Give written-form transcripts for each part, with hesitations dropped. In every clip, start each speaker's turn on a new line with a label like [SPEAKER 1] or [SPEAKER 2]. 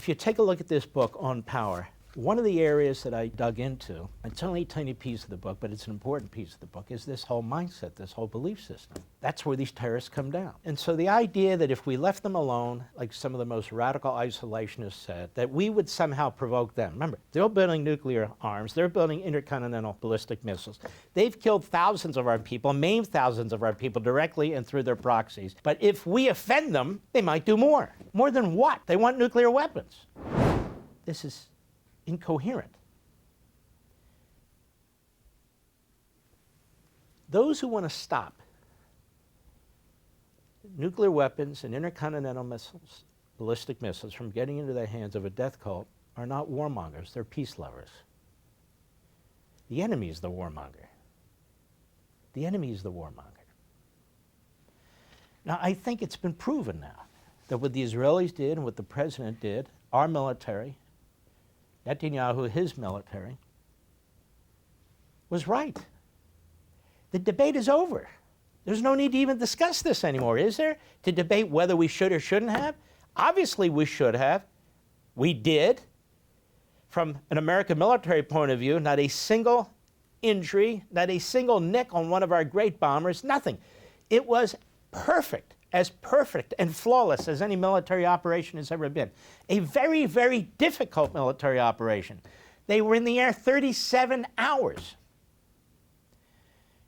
[SPEAKER 1] if you take a look at this book on power, one of the areas that I dug into, it's only a tiny piece of the book, but it's an important piece of the book, is this whole mindset, this whole belief system. That's where these terrorists come down. And so the idea that if we left them alone, like some of the most radical isolationists said, that we would somehow provoke them. Remember, they're building nuclear arms, they're building intercontinental ballistic missiles. They've killed thousands of our people, maimed thousands of our people directly and through their proxies. But if we offend them, they might do more. More than what? They want nuclear weapons. This is incoherent. Those who want to stop nuclear weapons and intercontinental missiles, ballistic missiles, from getting into the hands of a death cult are not warmongers, they're peace lovers. The enemy is the warmonger. The enemy is the warmonger. Now, I think it's been proven now that what the Israelis did and what the president did, our military, Netanyahu, his military, was right. The debate is over. There's no need to even discuss this anymore, is there? To debate whether we should or shouldn't have? Obviously we should have. We did. From an American military point of view, not a single injury, not a single nick on one of our great bombers, nothing. It was perfect. As perfect and flawless as any military operation has ever been. A very, very difficult military operation. They were in the air 37 hours.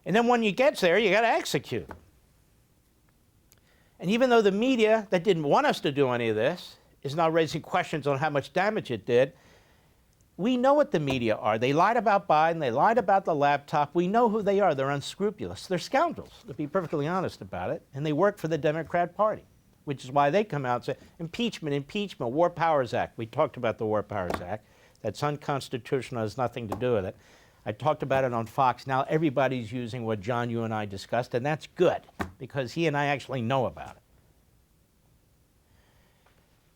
[SPEAKER 1] And then when you get there, you got to execute. And even though the media that didn't want us to do any of this is now raising questions on how much damage it did, we know what the media are. They lied about Biden. They lied about the laptop. We know who they are. They're unscrupulous. They're scoundrels, to be perfectly honest about it. And they work for the Democrat Party, which is why they come out and say, impeachment, impeachment, War Powers Act. We talked about the War Powers Act. That's unconstitutional, has nothing to do with it. I talked about it on Fox. Now everybody's using what John, you and I discussed, and that's good, because he and I actually know about it.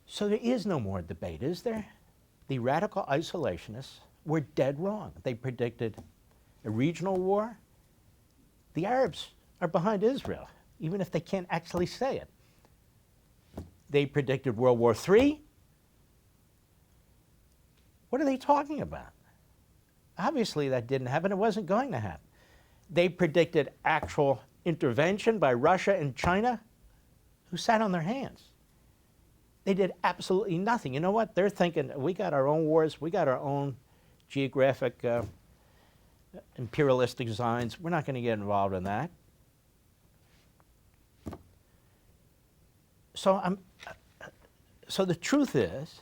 [SPEAKER 1] So there is no more debate, is there? The radical isolationists were dead wrong. They predicted a regional war. The Arabs are behind Israel, even if they can't actually say it. They predicted World War III. What are they talking about? Obviously that didn't happen. It wasn't going to happen. They predicted actual intervention by Russia and China, who sat on their hands. They did absolutely nothing. You know what? They're thinking, we got our own wars, we got our own geographic imperialistic designs. We're not going to get involved in that. So the truth is,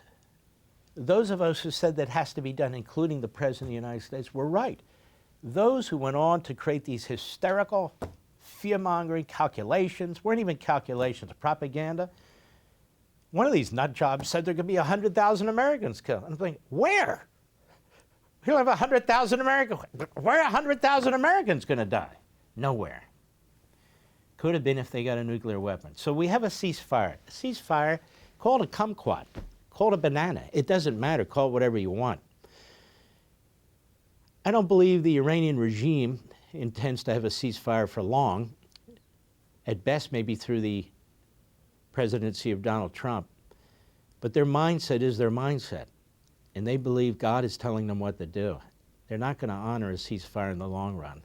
[SPEAKER 1] those of us who said that has to be done, including the President of the United States, were right. Those who went on to create these hysterical, fear-mongering calculations, weren't even calculations, propaganda. One of these nut jobs said there could be 100,000 Americans killed. And I'm thinking, where? We'll have 100,000 Americans. Where are 100,000 Americans going to die? Nowhere. Could have been if they got a nuclear weapon. So we have a ceasefire. A ceasefire, call it a kumquat, call it a banana. It doesn't matter. Call it whatever you want. I don't believe the Iranian regime intends to have a ceasefire for long. At best, maybe through the presidency of Donald Trump. But their mindset is their mindset. And they believe God is telling them what to do. They're not going to honor a ceasefire in the long run.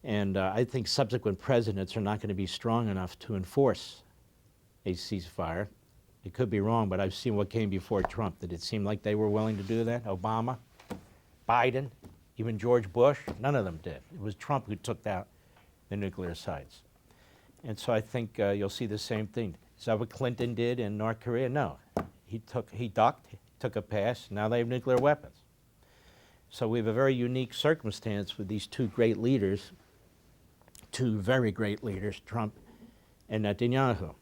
[SPEAKER 1] And I think subsequent presidents are not going to be strong enough to enforce a ceasefire. It could be wrong, but I've seen what came before Trump. Did it seem like they were willing to do that? Obama, Biden, even George Bush, none of them did. It was Trump who took out the nuclear sites. And so I think you'll see the same thing. Is that what Clinton did in North Korea? No. He ducked, took a pass. Now they have nuclear weapons. So we have a very unique circumstance with these two great leaders, two very great leaders, Trump and Netanyahu.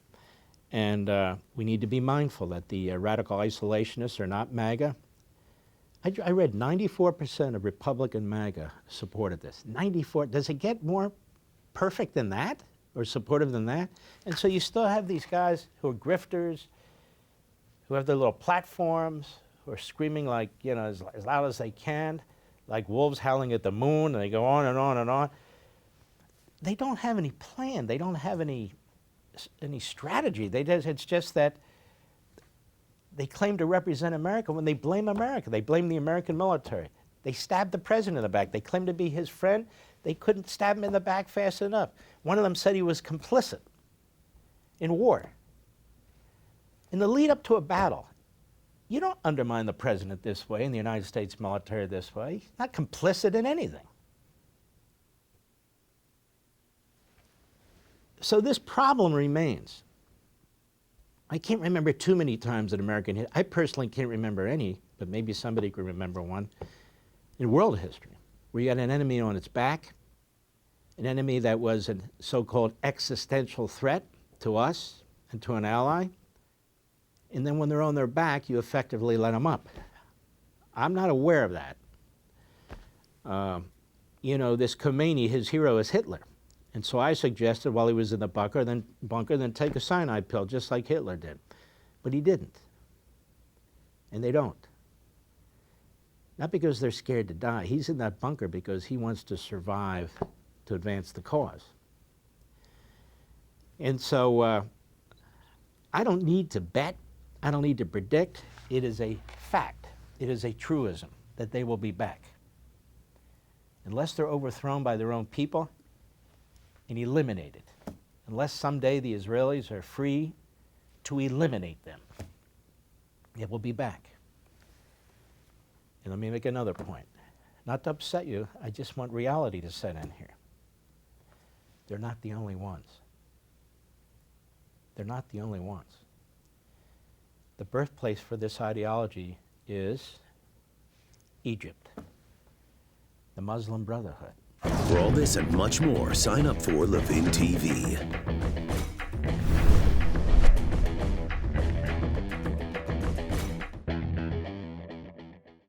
[SPEAKER 1] And we need to be mindful that the radical isolationists are not MAGA. I read 94% of Republican MAGA supported this. 94. Does it get more perfect than that or supportive than that? And so you still have these guys who are grifters, who have their little platforms, who are screaming like, you know, as loud as they can, like wolves howling at the moon, and they go on and on and on. They don't have any plan. They don't have any strategy. It's just that They claim to represent America when they blame America. They blame the American military. They stabbed the president in the back. They claim to be his friend. They couldn't stab him in the back fast enough. One of them said he was complicit in war. In the lead up to a battle, you don't undermine the president this way and the United States military this way. He's not complicit in anything. So this problem remains. I can't remember too many times in American history. I personally can't remember any, but maybe somebody could remember one in world history, where you had an enemy on its back, an enemy that was a so-called existential threat to us and to an ally, and then when they're on their back, you effectively let them up. I'm not aware of that. You know, this Khomeini, his hero is Hitler. And so I suggested while he was in the bunker, then take a cyanide pill, just like Hitler did. But he didn't. And they don't. Not because they're scared to die. He's in that bunker because he wants to survive to advance the cause. And so I don't need to bet. I don't need to predict. It is a fact. It is a truism that they will be back. Unless they're overthrown by their own people and eliminated. Unless someday the Israelis are free to eliminate them, it will be back. And let me make another point. Not to upset you, I just want reality to set in here. They're not the only ones. They're not the only ones. The birthplace for this ideology is Egypt, the Muslim Brotherhood.
[SPEAKER 2] For all this and much more, sign up for Levin TV.